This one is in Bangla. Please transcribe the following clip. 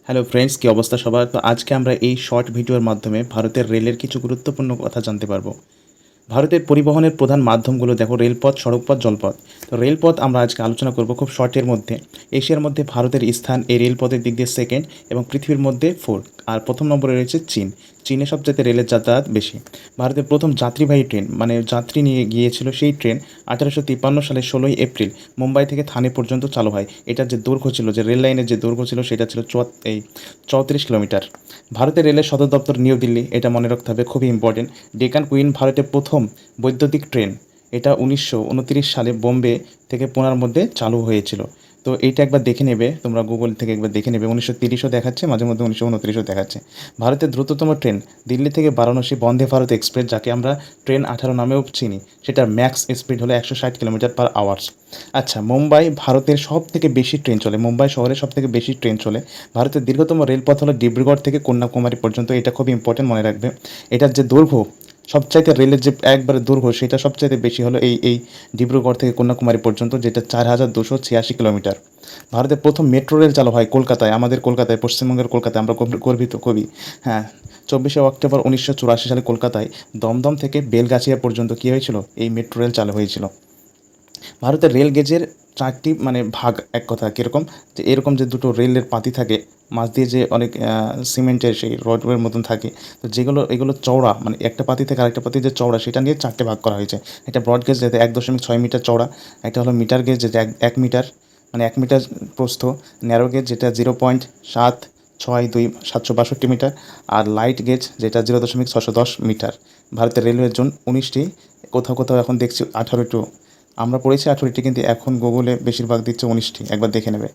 হ্যালো ফ্রেন্ডস, কী অবস্থা সবার? তো আজকে আমরা এই শর্ট ভিডিওর মাধ্যমে ভারতের রেলের কিছু গুরুত্বপূর্ণ কথা জানতে পারবো। ভারতের পরিবহনের প্রধান মাধ্যমগুলো দেখো, রেলপথ, সড়কপথ, জলপথ। তো রেলপথ আমরা আজকে আলোচনা করব খুব শর্টের মধ্যে। এশিয়ার মধ্যে ভারতের স্থান এই রেলপথের দিক দিয়ে সেকেন্ড এবং পৃথিবীর মধ্যে ফোর্থ। আর প্রথম নম্বরে রয়েছে চীন। চীনে সবচেয়ে রেলের যাতায়াত বেশি। ভারতের প্রথম যাত্রীবাহী ট্রেন মানে যাত্রী নিয়ে গিয়েছিল সেই ট্রেন 1853 সালের 16ই এপ্রিল মুম্বাই থেকে থানে পর্যন্ত চালু হয়। এটার যে দৈর্ঘ্য ছিল, যে রেল লাইনের যে দৈর্ঘ্য ছিল, সেটা ছিল 34 কিলোমিটার। ভারতের রেলের সদর দপ্তর নিউ দিল্লি, এটা মনে রাখতে হবে, খুবই ইম্পর্টেন্ট। ডেকান কুইন ভারতের প্রথম বৈদ্যুতিক ট্রেন, এটা 1929 সালে বোম্বে থেকে পুনার মধ্যে চালু হয়েছিল। তো এইটা একবার দেখে নেবে, তোমরা গুগল থেকে একবার দেখে নেবে। 1930ও দেখাচ্ছে, মাঝে মধ্যে 1929ও দেখাচ্ছে। ভারতের দ্রুততম ট্রেন দিল্লি থেকে বারাণসী বন্দে ভারত এক্সপ্রেস, যাকে আমরা ট্রেন 18 নামেও চিনি, সেটার ম্যাক্স স্পিড হলো 160 কিলোমিটার পার আওয়ার্স। আচ্ছা, মুম্বাই ভারতের সব থেকে বেশি ট্রেন চলে, মুম্বাই শহরে সব থেকে বেশি ট্রেন চলে। ভারতের দীর্ঘতম রেলপথ হলো ডিব্রুগড় থেকে কন্যাকুমারী পর্যন্ত, এটা খুব ইম্পর্টেন্ট, মনে রাখবে। এটার যে দৈর্ঘ্য, সবচাইতে রেলের যে একবারে দৈর্ঘ্য, সেটা সবচাইতে বেশি হলো এই ডিব্রুগড় থেকে কন্যাকুমারী পর্যন্ত, যেটা 4286 কিলোমিটার। ভারতের প্রথম মেট্রো রেল চালু হয় কলকাতায়, আমাদের কলকাতায়, পশ্চিমবঙ্গের কলকাতায়। আমরা গর্বিত কবি। হ্যাঁ, 24শে অক্টোবর 1984 সালে কলকাতায় দমদম থেকে বেলগাছিয়া পর্যন্ত কী হয়েছিল, এই মেট্রো রেল চালু হয়েছিল। ভারতের রেল গেজের চারটি মানে ভাগ, এক কথা কীরকম, যে এরকম যে দুটো রেলের পাতি থাকে, মাঝ দিয়ে যে অনেক সিমেন্টের সেই রডের মতন থাকে, তো এগুলো চওড়া, মানে একটা পাতি থেকে আরেকটা পাতি যে চওড়া, সেটা নিয়ে চারটে ভাগ করা হয়েছে। একটা ব্রড গেজ, যেটা 1.6 মিটার চওড়া। একটা হলো মিটার গেজ, যেটা 1 মিটার, মানে 1 মিটার প্রস্থ। ন্যারো গেজ, যেটা 0.762 762 মিটার। আর লাইট গেজ, যেটা 0.610 মিটার। ভারতের রেলওয়ের জোন 19টি, কোথাও কোথাও এখন দেখছি 18টিও। আমরা পড়েছি 18টি, কিন্তু এখন গুগলে বেশিরভাগ দিচ্ছে 19টি, একবার দেখে নেবে।